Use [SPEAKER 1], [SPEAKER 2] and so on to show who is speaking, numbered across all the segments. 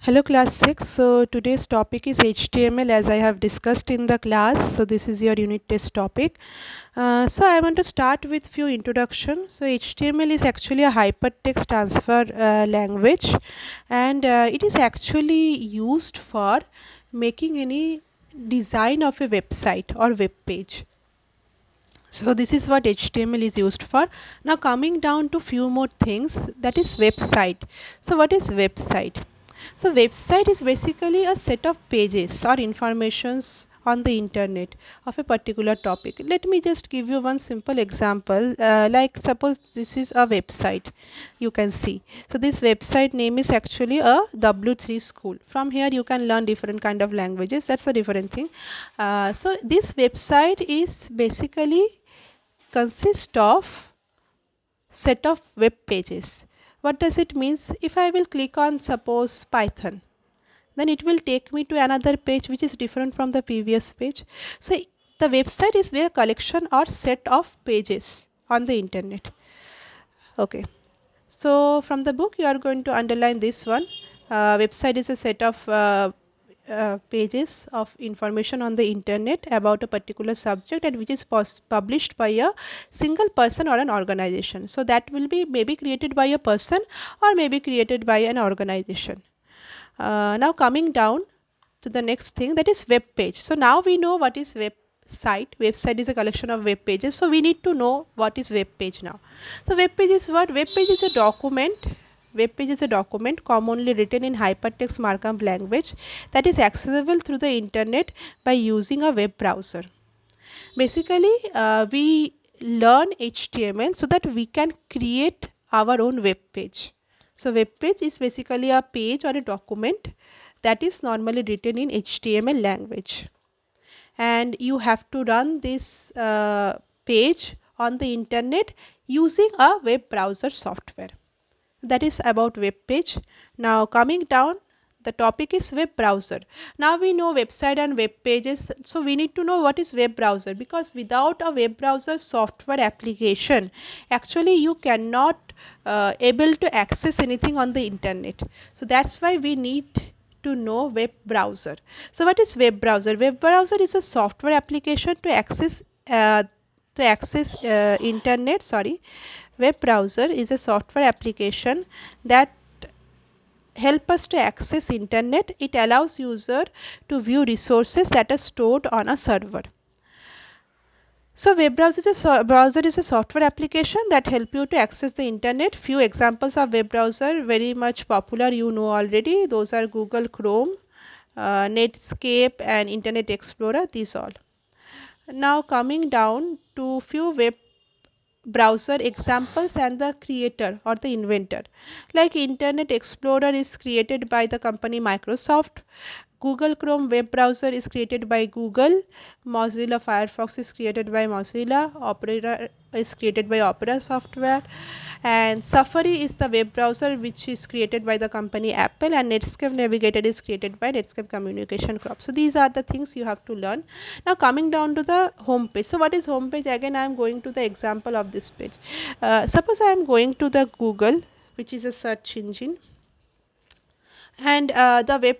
[SPEAKER 1] Hello class 6. So today's topic is HTML as I have discussed in the class. So this is your unit test topic. So I want to start with few introduction. So HTML is actually a hypertext transfer language, and it is actually used for making any design of a website or web page. So this is what HTML is used for. Now coming down to few more things, that is website. So what is website? So website is basically a set of pages or informations on the internet of a particular topic. Let me just give you one simple example. Like suppose this is a website, you can see. So this website name is actually a W3 school. From here you can learn different kind of languages. That's a different thing. So this website is basically consist of set of web pages. What does it means? If I will click on suppose Python, then it will take me to another page which is different from the previous page. So the website is a collection or set of pages on the internet. Okay, so from the book you are going to underline this one. Website is a set of pages of information on the internet about a particular subject and which is published by a single person or an organization. So that will be maybe created by a person or maybe created by an organization. Now coming down to the next thing, that is web page. So now we know what is website. Website is a collection of web pages. So we need to know what is web page now. So web page is what? Web page is a document. Web page is a document commonly written in hypertext markup language that is accessible through the internet by using a web browser. Basically, we learn HTML so that we can create our own web page. So web page is basically a page or a document that is normally written in HTML language, and you have to run this page on the internet using a web browser software. That is about web page. Now coming down, the topic is web browser. Now we know website and web pages, so we need to know what is web browser, because without a web browser software application actually you cannot able to access anything on the internet. So that's why we need to know web browser. So what is web browser? Web browser is a software application to access internet. Sorry, web browser is a software application that help us to access internet. It allows user to view resources that are stored on a server. So web browser is a software application that help you to access the internet. Few examples of web browser very much popular, you know already. Those are Google Chrome, Netscape and Internet Explorer, these all. Now coming down to few web browser examples and the creator or the inventor. Like Internet Explorer is created by the company Microsoft. Google Chrome web browser is created by Google. Mozilla Firefox is created by Mozilla. Opera is created by Opera software, and Safari is the web browser which is created by the company Apple, and Netscape Navigator is created by Netscape Communication Corp. So these are the things you have to learn. Now coming down to the home page. So what is home page? Again I am going to the example of this page. Suppose I am going to the Google, which is a search engine, and the web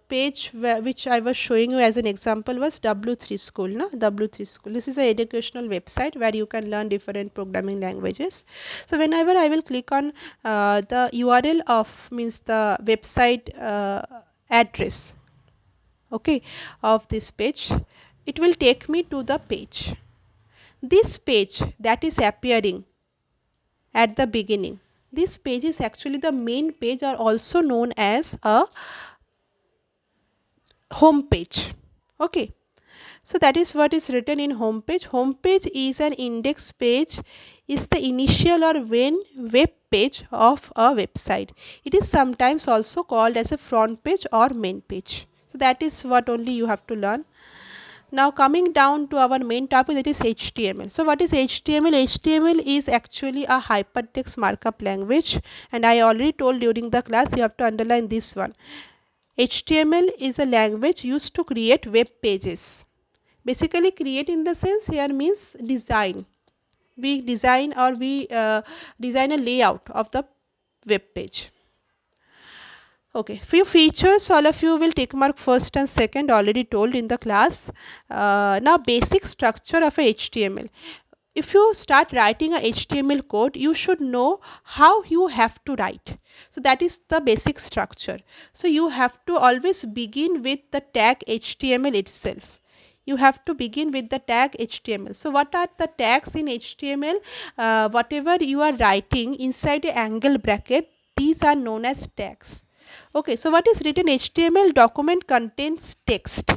[SPEAKER 1] page which I was showing you as an example was W3 school. W3 school, this is an educational website where you can learn different programming languages. So whenever I will click on the URL of, means the website address, okay, of this page, it will take me to the page. This page that is appearing at the beginning, this page is actually the main page, or also known as a home page. Okay, so that is what is written in home page. Home page is an index page, is the initial or main web page of a website. It is sometimes also called as a front page or main page. So that is what only you have to learn. Now coming down to our main topic, that is HTML. So what is HTML? HTML is actually a hypertext markup language, and I already told during the class, you have to underline this one. HTML is a language used to create web pages. Basically create in the sense here means design. We design, or we design a layout of the web page. Okay, few features all of you will tick mark first and second, already told in the class. Now basic structure of a HTML. If you start writing a HTML code, you should know how you have to write. So that is the basic structure. So you have to always begin with the tag HTML itself. You have to begin with the tag HTML. So what are the tags in HTML? Whatever you are writing inside a angle bracket, these are known as tags. Okay, so what is written? HTML document contains text.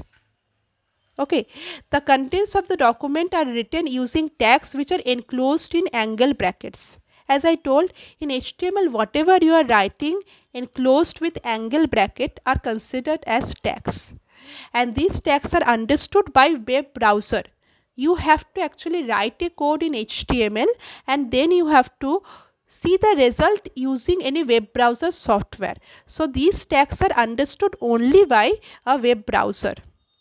[SPEAKER 1] Okay, the contents of the document are written using tags which are enclosed in angle brackets. As I told, in HTML, whatever you are writing enclosed with angle bracket are considered as tags. And these tags are understood by web browser. You have to actually write a code in HTML and then you have to see the result using any web browser software. So these tags are understood only by a web browser,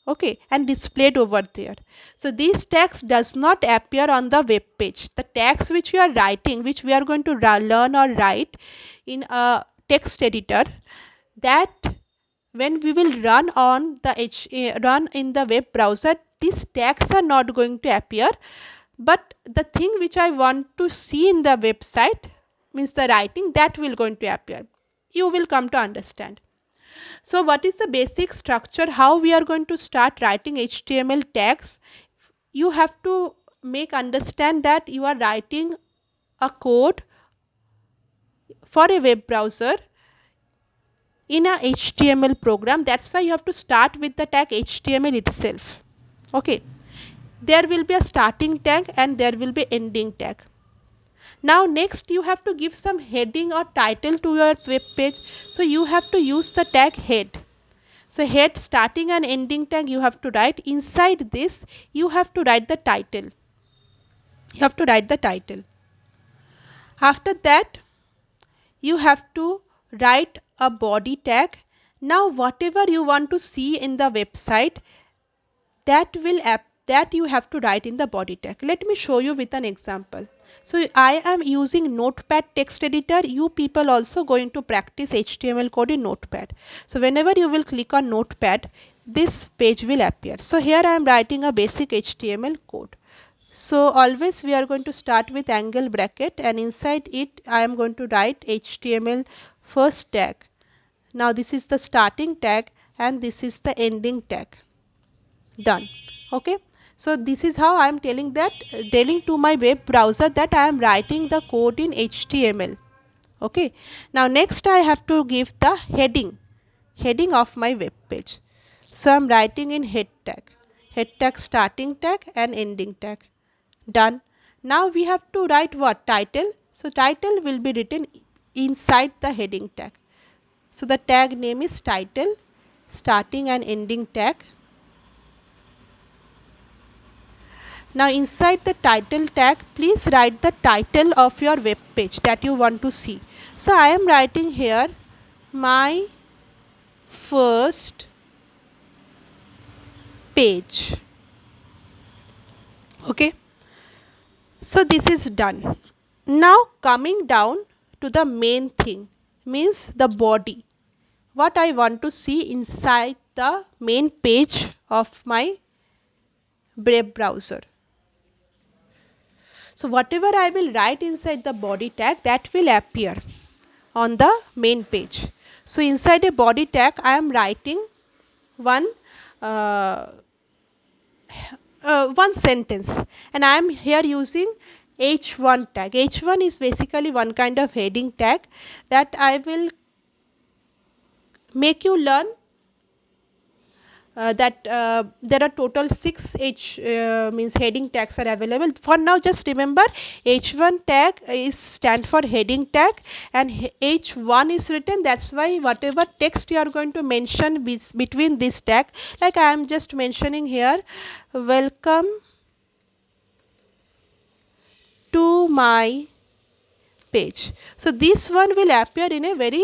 [SPEAKER 1] okay, and displayed over there. So these tags does not appear on the web page. The tags which we are writing, which we are going to learn or write in a text editor, that when we will run on the run in the web browser, these tags are not going to appear, but the thing which I want to see in the website, means the writing, that will going to appear. You will come to understand. So what is the basic structure, how we are going to start writing HTML tags? You have to make understand that you are writing a code for a web browser in a HTML program. That's why you have to start with the tag HTML itself. Okay, there will be a starting tag and there will be ending tag. Now next you have to give some heading or title to your web page. So you have to use the tag head. So head, starting and ending tag you have to write. Inside this you have to write the title. You have to write the title. After that you have to write a body tag. Now whatever you want to see in the website, that you have to write in the body tag. Let me show you with an example. So I am using Notepad text editor. You people also going to practice HTML code in Notepad. So whenever you will click on Notepad, this page will appear. So here I am writing a basic HTML code. So always we are going to start with angle bracket and inside it I am going to write HTML first tag. Now this is the starting tag and this is the ending tag. Done. Okay, so this is how I am telling to my web browser that I am writing the code in HTML. Okay, now next I have to give the heading of my web page. So I am writing in head tag, starting tag and ending tag. Done. Now we have to write what? Title. So title will be written inside the heading tag. So the tag name is title, starting and ending tag. Now inside the title tag, please write the title of your web page that you want to see. So I am writing here my first page. Okay, so this is done. Now coming down to the main thing, means the body, what I want to see inside the main page of my web browser. So whatever I will write inside the body tag, that will appear on the main page. So inside a body tag I am writing one sentence and I am here using h1 tag. H1 is basically one kind of heading tag that I will make you learn that there are total 6 means heading tags are available. For now just remember h1 tag is stand for heading tag and h1 is written. That's why whatever text you are going to mention between this tag, like I am just mentioning here, welcome to my page. So this one will appear in a very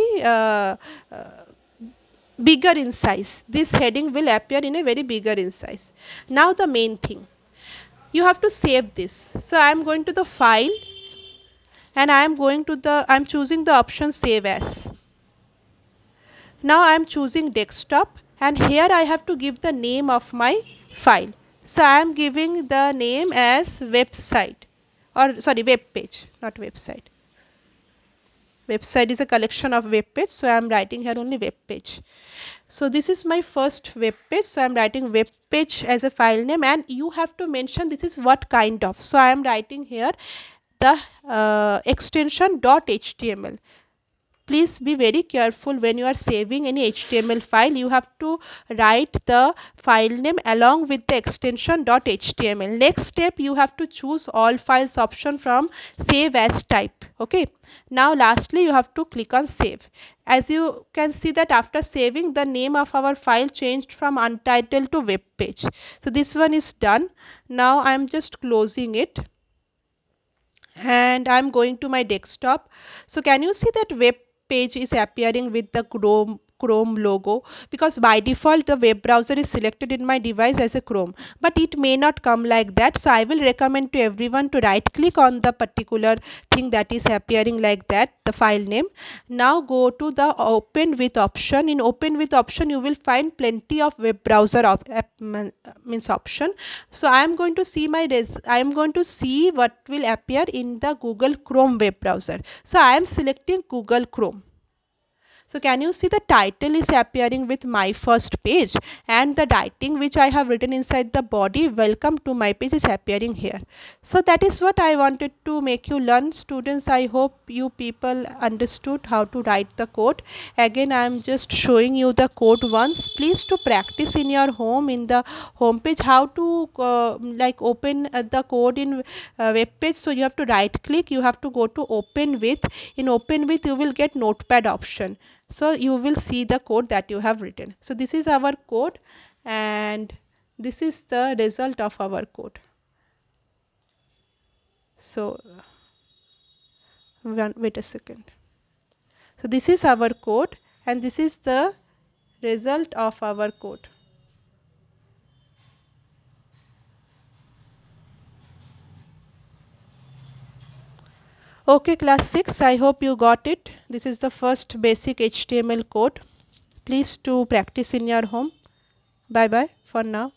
[SPEAKER 1] bigger in size. This heading will appear in a very bigger in size. Now the main thing, you have to save this. So I am going to the file and I am choosing the option save as. Now I am choosing desktop, and here I have to give the name of my file. So I am giving the name as website, or sorry, web page, not website. Website is a collection of web page, so I am writing here only web page. So this is my first web page, so I am writing web page as a file name, and you have to mention this is what kind of. So I am writing here the extension .html. Please be very careful when you are saving any HTML file. You have to write the file name along with the extension .html. Next step, you have to choose all files option from save as type. Okay. Now lastly, you have to click on save. As you can see that after saving, the name of our file changed from untitled to web page. So this one is done. Now I am just closing it, and I'm going to my desktop. So can you see that web page is appearing with the Chrome logo, because by default the web browser is selected in my device as a Chrome, but it may not come like that. So I will recommend to everyone to right click on the particular thing that is appearing like that, the file name. Now go to the open with option. In open with option you will find plenty of web browser means option. So I am going to see I am going to see what will appear in the Google Chrome web browser. So I am selecting Google Chrome. So can you see the title is appearing with my first page, and the writing which I have written inside the body, welcome to my page, is appearing here. So that is what I wanted to make you learn, students. I hope you people understood how to write the code. Again I am just showing you the code once. Please to practice in your home, in the home page, how to like open the code in web page. So you have to right click, you have to go to open with. In open with you will get notepad option, so you will see the code that you have written. So this is our code, and this is the result of our code. So wait a second. So this is our code, and this is the result of our code. Okay, class 6, I hope you got it. This is the first basic HTML code. Please to practice in your home. Bye bye for now.